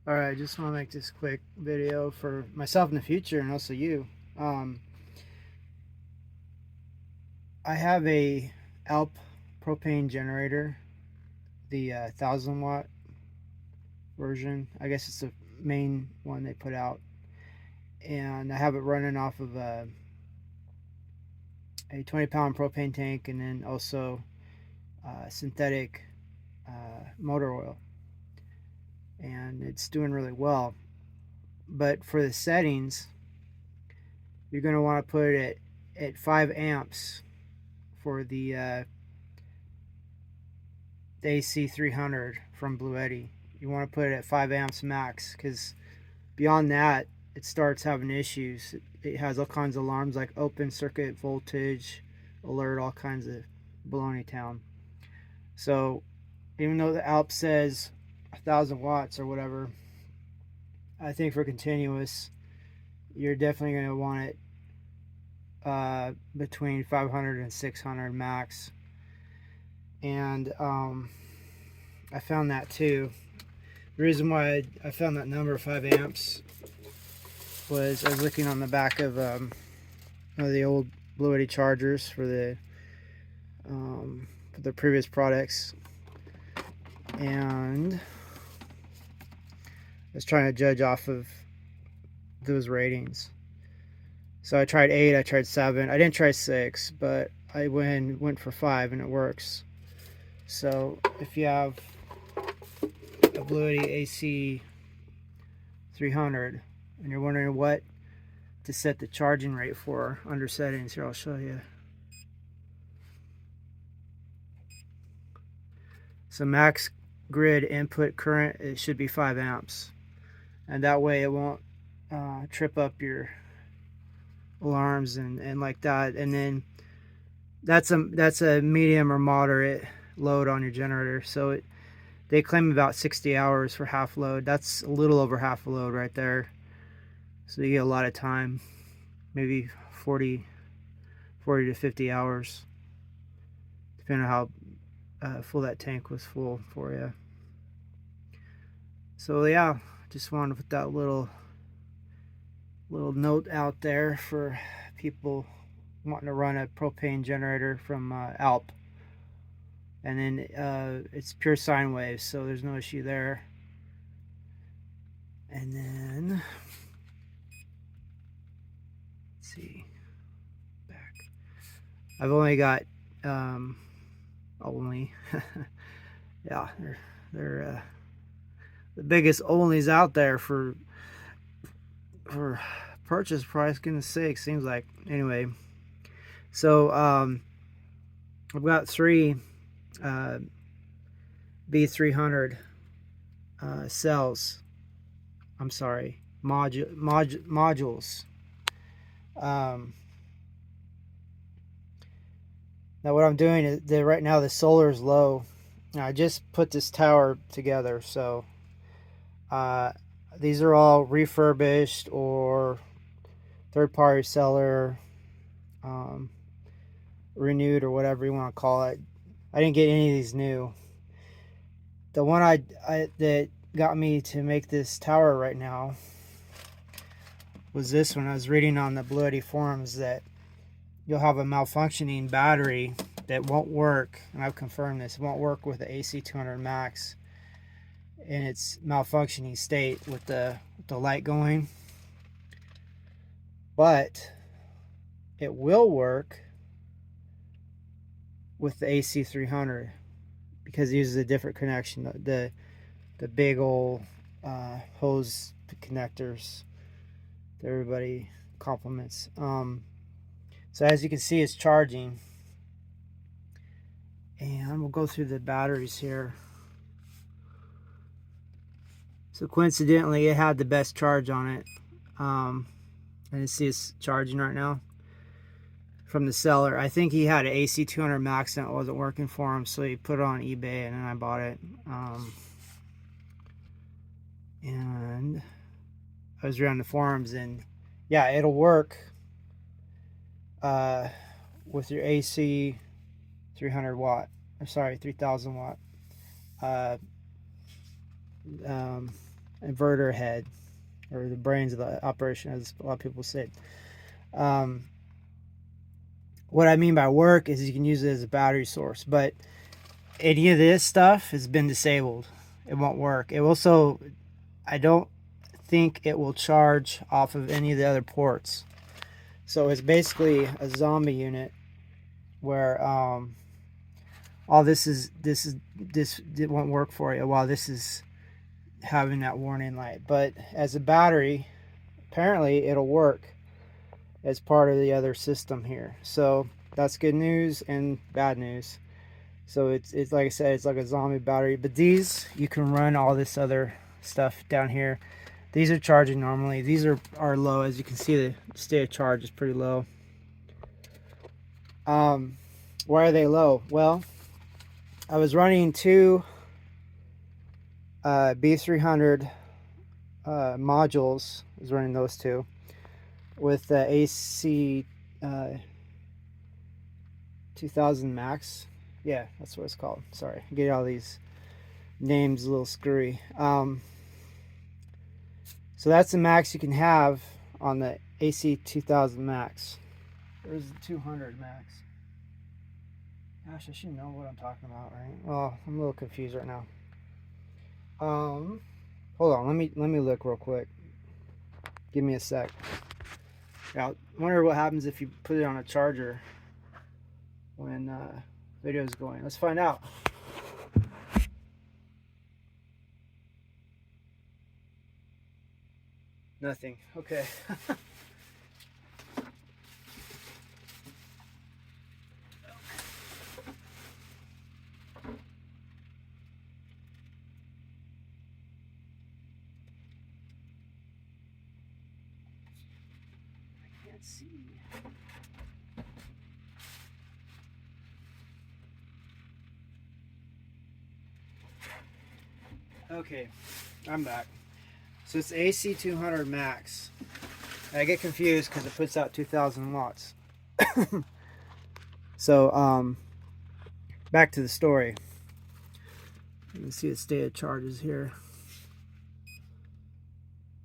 Alright, I just want to make this quick video for myself in the future and also you. I have a ALP propane generator, the 1000 watt version. I guess it's the main one they put out. And I have it running off of a 20-pound propane tank and then also synthetic motor oil. And it's doing really well. But for the settings, you're going to want to put it at 5 amps for the AC300 from Bluetti. You want to put it at 5 amps max, because beyond that it starts having issues. It has all kinds of alarms like open circuit voltage alert, all kinds of baloney town. So even though the ALP says 1000 watts or whatever, I think for continuous you're definitely going to want it between 500 and 600 max. And I found that too. The reason why I found that number 5 amps was I was looking on the back of one of the old Bluetti chargers for the previous products, and I was trying to judge off of those ratings. So I tried 8, I tried 7, I didn't try 6, but I went for 5 and it works. So if you have a Bluetti AC300 and you're wondering what to set the charging rate for under settings, here I'll show you. So max grid input current, it should be 5 amps, and that way it won't trip up your alarms and like that. And then that's a medium or moderate load on your generator. So they claim about 60 hours for half load. That's a little over half a load right there. So you get a lot of time, maybe 40 to 50 hours, depending on how full that tank was full for you. So yeah, just wanted to put that little note out there for people wanting to run a propane generator from ALP. And then it's pure sine waves, so there's no issue there. And then let's see, back. I've only got only yeah, they're the biggest onlys out there for purchase price. Goodness sake, seems like. Anyway, so I've got 3 B300 cells. I'm sorry, modules. Now what I'm doing is right now the solar is low. I just put this tower together, so these are all refurbished or third-party seller, renewed, or whatever you want to call it. I didn't get any of these new. The one that got me to make this tower right now was this one. I was reading on the Bluetti forums that you'll have a malfunctioning battery that won't work, and I've confirmed this, it won't work with the AC200 Max in its malfunctioning state with the light going, but it will work with the AC300 because it uses a different connection, the big old hose connectors that everybody compliments. So as you can see, it's charging, and we'll go through the batteries here. So coincidentally, it had the best charge on it. And you see it's charging right now from the seller. I think he had an AC200 Max and it wasn't working for him, so he put it on eBay and then I bought it. And I was around the forums, and yeah, it'll work with your AC 300 watt, or sorry, 3000 watt inverter head, or the brains of the operation, as a lot of people say. What I mean by work is you can use it as a battery source, but any of this stuff has been disabled. It won't work. It also, I don't think it will charge off of any of the other ports. So it's basically a zombie unit where all this it won't work for you while this is having that warning light. But as a battery, apparently it'll work as part of the other system here. So that's good news and bad news. So it's like I said, it's like a zombie battery. But these, you can run all this other stuff down here. These are charging normally. These are low. As you can see, the state of charge is pretty low. Why are they low? Well, I was running two B300 modules. I was running those two with the AC 200 Max. Yeah, that's what it's called. Sorry, I get all these names a little screwy. So that's the max you can have on the AC200 Max. There's the 200 Max. Gosh, I should know what I'm talking about, right? Well, I'm a little confused right now. Hold on, let me look real quick. Give me a sec. Now, I wonder what happens if you put it on a charger when video is going. Let's find out. Nothing. Okay. I can't see. Okay, I'm back. So it's AC200 Max. I get confused because it puts out 2,000 watts. So, back to the story. You can see the state of charges here.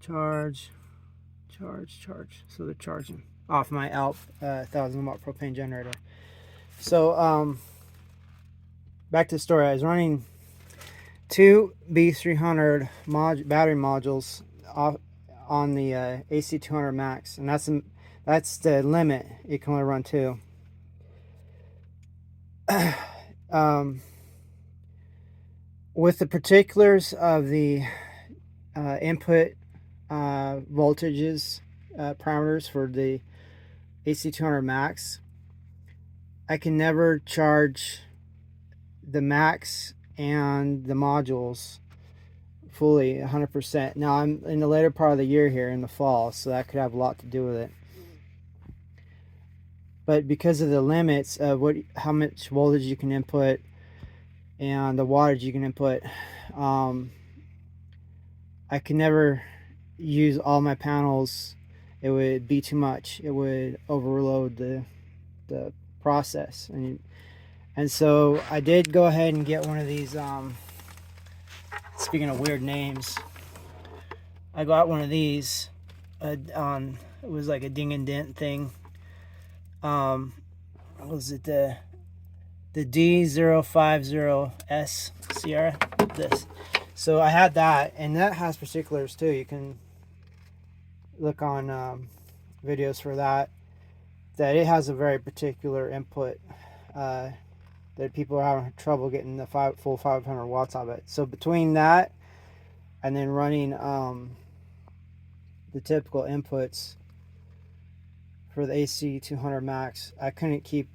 Charge. So they're charging off my ALP 1,000 watt propane generator. So, back to the story. I was running two B300 battery modules on the AC200 Max, and that's the limit. You can only run two. With the particulars of the input voltages parameters for the AC200 Max, I can never charge the Max and the modules fully 100%. Now I'm in the later part of the year here in the fall, so that could have a lot to do with it. But because of the limits of how much voltage you can input and the wattage you can input, I can never use all my panels. It would be too much. It would overload the process, and so I did go ahead and get one of these. Speaking of weird names, I got one of these it was like a ding and dent thing. Was it the D050S Sierra? This. So I had that, and that has particulars too. You can look on videos for that it has a very particular input that people are having trouble getting the full 500 watts of it. So between that and then running the typical inputs for the AC200 Max, I couldn't keep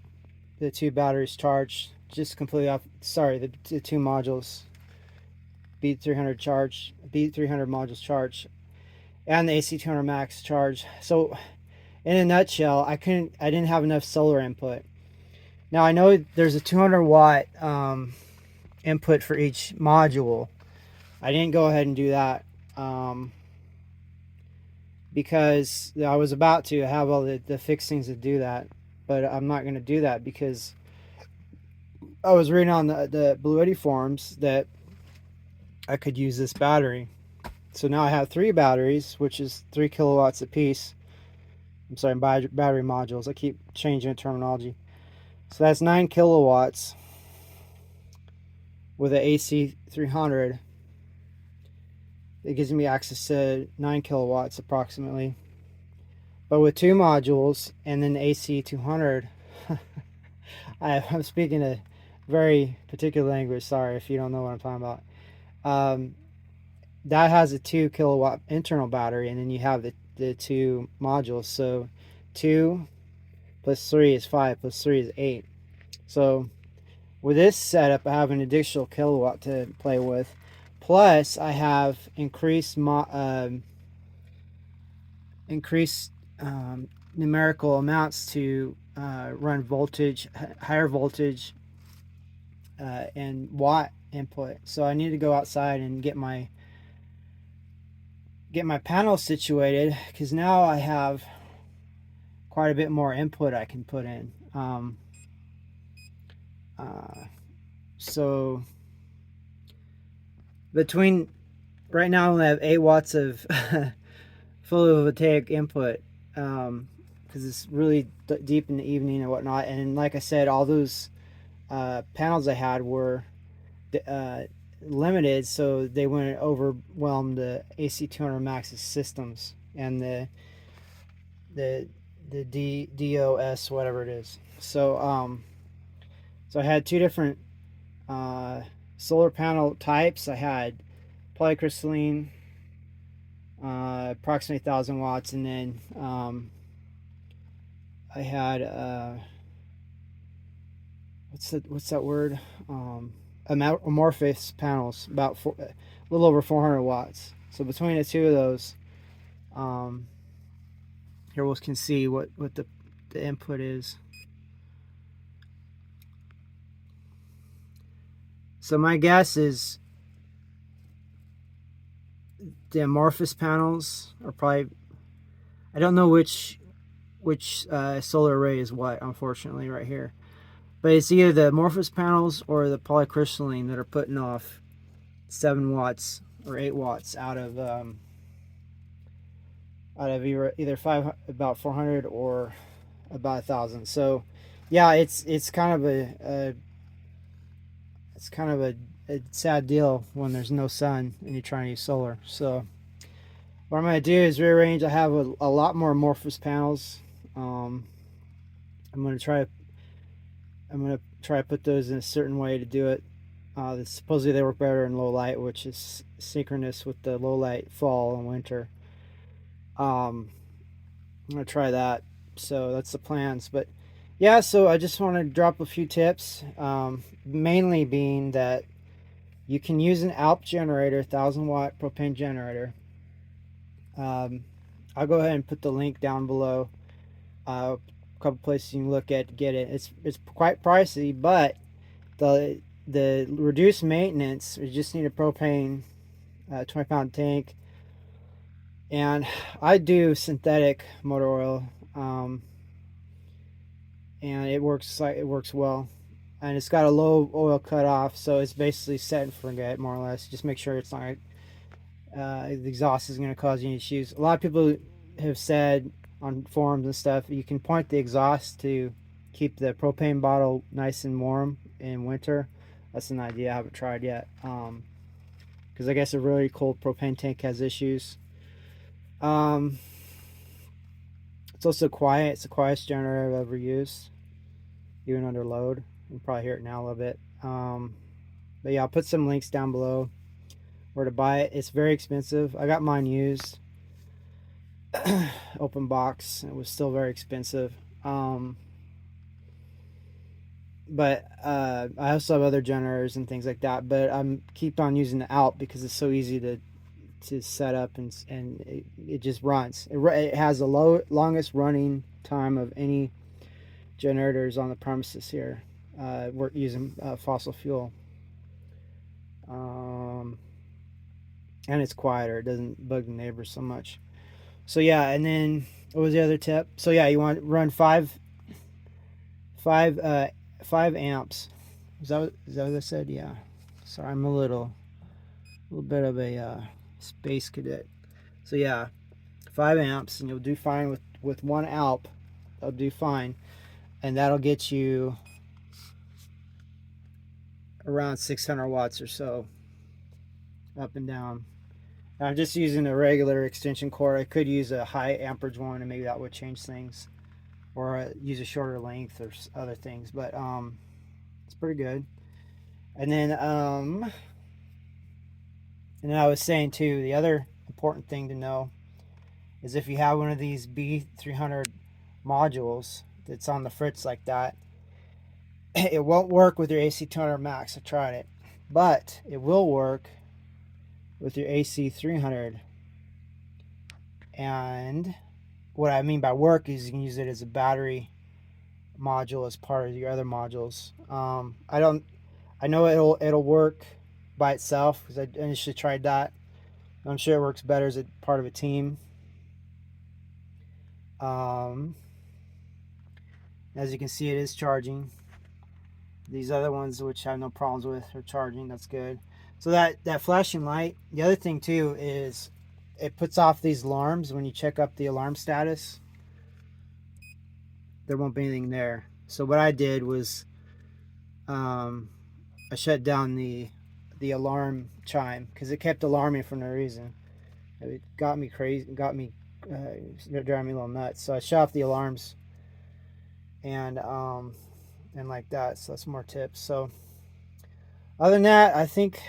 the two batteries charged just completely off. Sorry, the two modules, B300 modules charged, and the AC200 Max charge. So in a nutshell, I didn't have enough solar input. Now I know there's a 200 watt input for each module. I didn't go ahead and do that because I was about to have all the fixings to do that, but I'm not going to do that because I was reading on the Bluetti forums that I could use this battery. So now I have 3 batteries, which is 3 kilowatts a piece. I'm sorry, battery modules. I keep changing the terminology. So that's 9 kilowatts with an AC300. It gives me access to 9 kilowatts approximately. But with 2 modules and then the AC200, I'm speaking a very particular language. Sorry if you don't know what I'm talking about. That has a 2 kilowatt internal battery, and then you have the 2 modules. So 2 plus 3 is 5, plus 3 is 8. So with this setup, I have an additional kilowatt to play with. Plus, I have increased numerical amounts to run voltage, higher voltage, and watt input. So I need to go outside and get my panel situated, because now I have quite a bit more input I can put in. So between right now I only have 8 watts of photovoltaic input, because it's really deep in the evening and whatnot. And like I said, all those panels I had were limited, so they wouldn't overwhelm the AC200 Max's systems and the DOS, whatever it is. So so I had 2 different solar panel types. I had polycrystalline, approximately 1,000 watts, and then I had what's that word? Amorphous panels, about a little over 400 watts. So between the 2 of those, here we can see what the input is. So my guess is the amorphous panels are probably, I don't know which solar array is what, unfortunately, right here. But it's either the amorphous panels or the polycrystalline that are putting off 7 watts or 8 watts out of either about 400 or about 1,000. So yeah, it's kind of a sad deal when there's no sun and you're trying to use solar. So what I'm going to do is rearrange. I have a lot more amorphous panels. I'm going to try to put those in a certain way to do it. Supposedly they work better in low light, which is synchronous with the low light fall and winter. I'm going to try that. So that's the plans. But yeah, so I just want to drop a few tips, mainly being that you can use an ALP generator, 1,000-watt propane generator. I'll go ahead and put the link down below. A couple places you can look at to get it. It's quite pricey, but the reduced maintenance, you just need a propane 20-pound tank, and I do synthetic motor oil, and it works well, and it's got a low oil cutoff, so it's basically set and forget, more or less. Just make sure it's not the exhaust is going to cause you any issues. A lot of people have said on forums and stuff, you can point the exhaust to keep the propane bottle nice and warm in winter. That's an idea. I haven't tried yet, because I guess a really cold propane tank has issues. It's also quiet. It's the quietest generator I've ever used, even under load. You can probably hear it now a little bit. But yeah, I'll put some links down below where to buy it. It's very expensive. I got mine used, open box. It was still very expensive. But I also have other generators and things like that. But I'm keep on using the ALP because it's so easy to set up, and it just runs. It has the longest running time of any generators on the premises here. We're using fossil fuel, and it's quieter. It doesn't bug the neighbors so much. So yeah, and then what was the other tip? So yeah, you want to run 5 amps. Is that what I said? Yeah. Sorry, I'm a little bit of a Space Cadet. So yeah, 5 amps, and you'll do fine with one ALP. That'll do fine, and that'll get you around 600 watts or so up and down. And I'm just using a regular extension cord. I could use a high amperage one, and maybe that would change things, or use a shorter length or other things, but it's pretty good. And then I was saying too, the other important thing to know is if you have one of these B300 modules that's on the fritz like that, it won't work with your AC200 Max. I tried it, but it will work with your AC300. And what I mean by work is you can use it as a battery module as part of your other modules. I know it'll work by itself because I initially tried that. I'm sure it works better as a part of a team. As you can see, it is charging. These other ones, which I have no problems with, are charging. That's good. So that flashing light, the other thing too is it puts off these alarms when you check up the alarm status. There won't be anything there. So what I did was I shut down the alarm chime because it kept alarming for no reason. It got me crazy, driving me a little nuts. So I shut off the alarms and like that. So that's more tips. So other than that, I think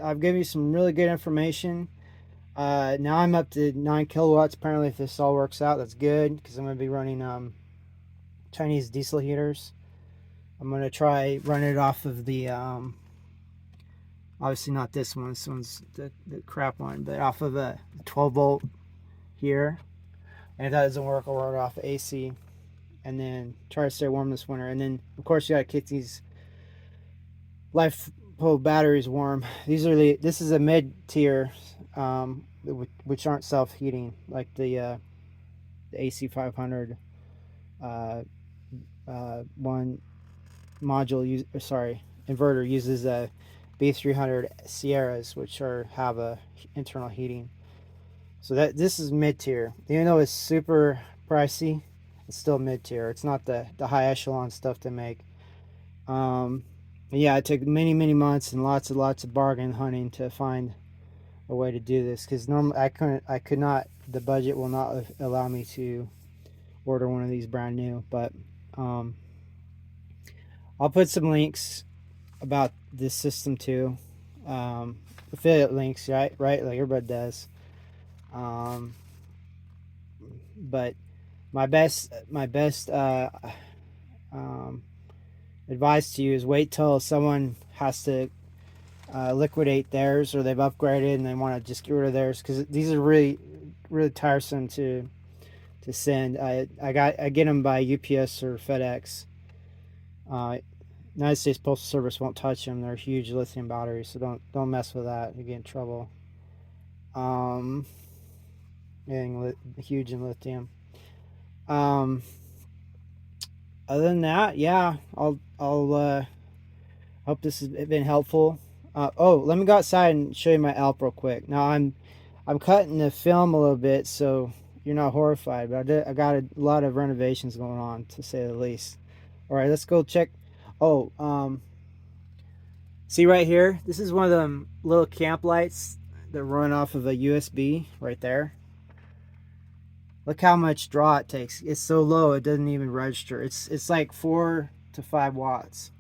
I've given you some really good information. Now I'm up to 9 kilowatts. Apparently, if this all works out, that's good because I'm going to be running Chinese diesel heaters. I'm going to try running it off of the obviously not this one. This one's the crap one, but off of a 12 volt here. And if that doesn't work, I'll run it off of AC and then try to stay warm this winter. And then of course you got to keep these LiFePO batteries warm. This is a mid tier, which aren't self-heating like the AC500 one module inverter uses a B300 Sierras, which have a internal heating. So this is mid tier. Even though it's super pricey, it's still mid tier. It's not the high echelon stuff to make. Yeah, it took many months and lots of bargain hunting to find a way to do this because normally I could not. The budget will not allow me to order one of these brand new. But I'll put some links about this system too, affiliate links, right, like everybody does. But my best advice to you is wait till someone has to liquidate theirs or they've upgraded and they want to just get rid of theirs because these are really tiresome to send. I get them by UPS or FedEx. United States Postal Service won't touch them. They're huge lithium batteries, so don't mess with that. You get in trouble. Getting huge in lithium. Other than that, yeah, I'll hope this has been helpful. Oh, let me go outside and show you my ALP real quick. Now I'm cutting the film a little bit, so you're not horrified. But I got a lot of renovations going on, to say the least. All right, let's go check. Oh, see right here? This is one of them little camp lights that run off of a USB right there. Look how much draw it takes. It's so low it doesn't even register. It's like 4 to 5 watts,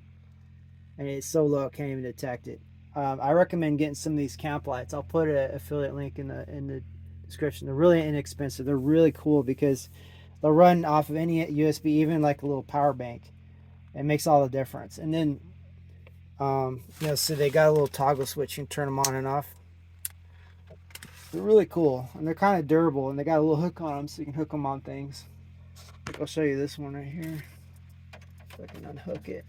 and it's so low it can't even detect it. I recommend getting some of these camp lights. I'll put an affiliate link in the description. They're really inexpensive. They're really cool because they'll run off of any USB, even like a little power bank. It makes all the difference. And then so they got a little toggle switch. You can turn them on and off. They're really cool, and they're kind of durable, and they got a little hook on them so you can hook them on things. I'll show you this one right here. If I can unhook it.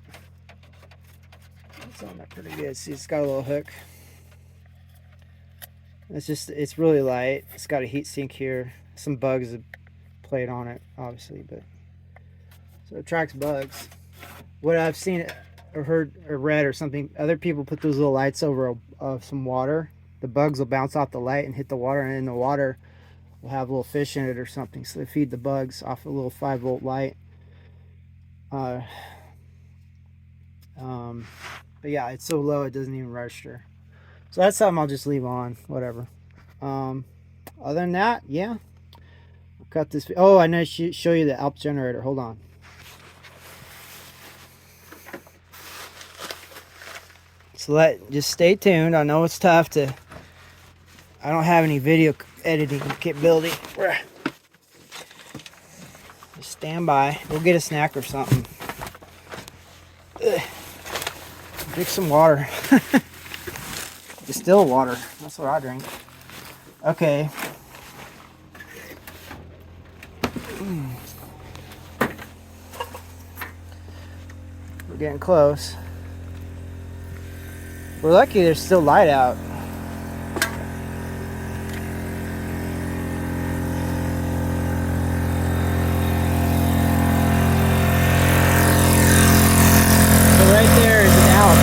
It's on that pretty good. See, it's got a little hook. It's really light. It's got a heat sink here. Some bugs have played on it, obviously, but so it attracts bugs. What I've seen or heard or read or something, other people put those little lights over some water. the bugs will bounce off the light and hit the water, and then the water will have a little fish in it or something, so they feed the bugs off a little 5-volt light. But yeah, it's so low it doesn't even register. So that's something I'll just leave on, whatever. Other than that, yeah. I'll cut this. Oh, I need to show you the ALP generator. Hold on. So just stay tuned. I know it's tough to. I don't have any video editing capability. Just stand by. We'll get a snack or something. Ugh. Drink some water. Distilled water. That's what I drink. Okay. We're getting close. We're lucky there's still light out. So right there is an ALP.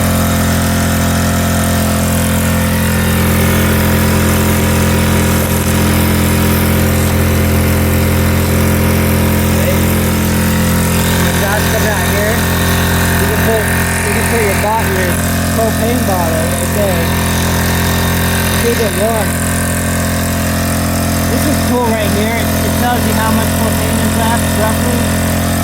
Okay. That's coming out here. You can put your propane bottle right there. Keep it warm. This is cool right here. It tells you how much propane is left, roughly.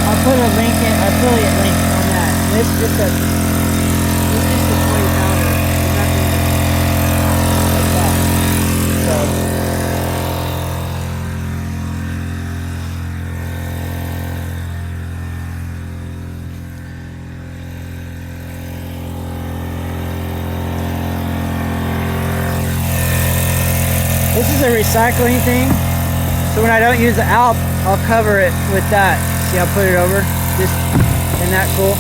I'll put a link in, affiliate link on that. This is just a 20 pounder. Nothing like that. So. This is a recycling thing, so when I don't use the ALP, I'll cover it with that. See, I'll put it over. Isn't that cool?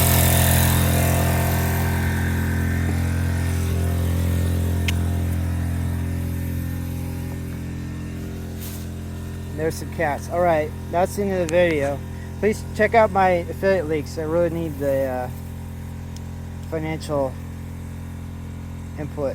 There's some cats. All right, that's the end of the video. Please check out my affiliate links. I really need the financial input.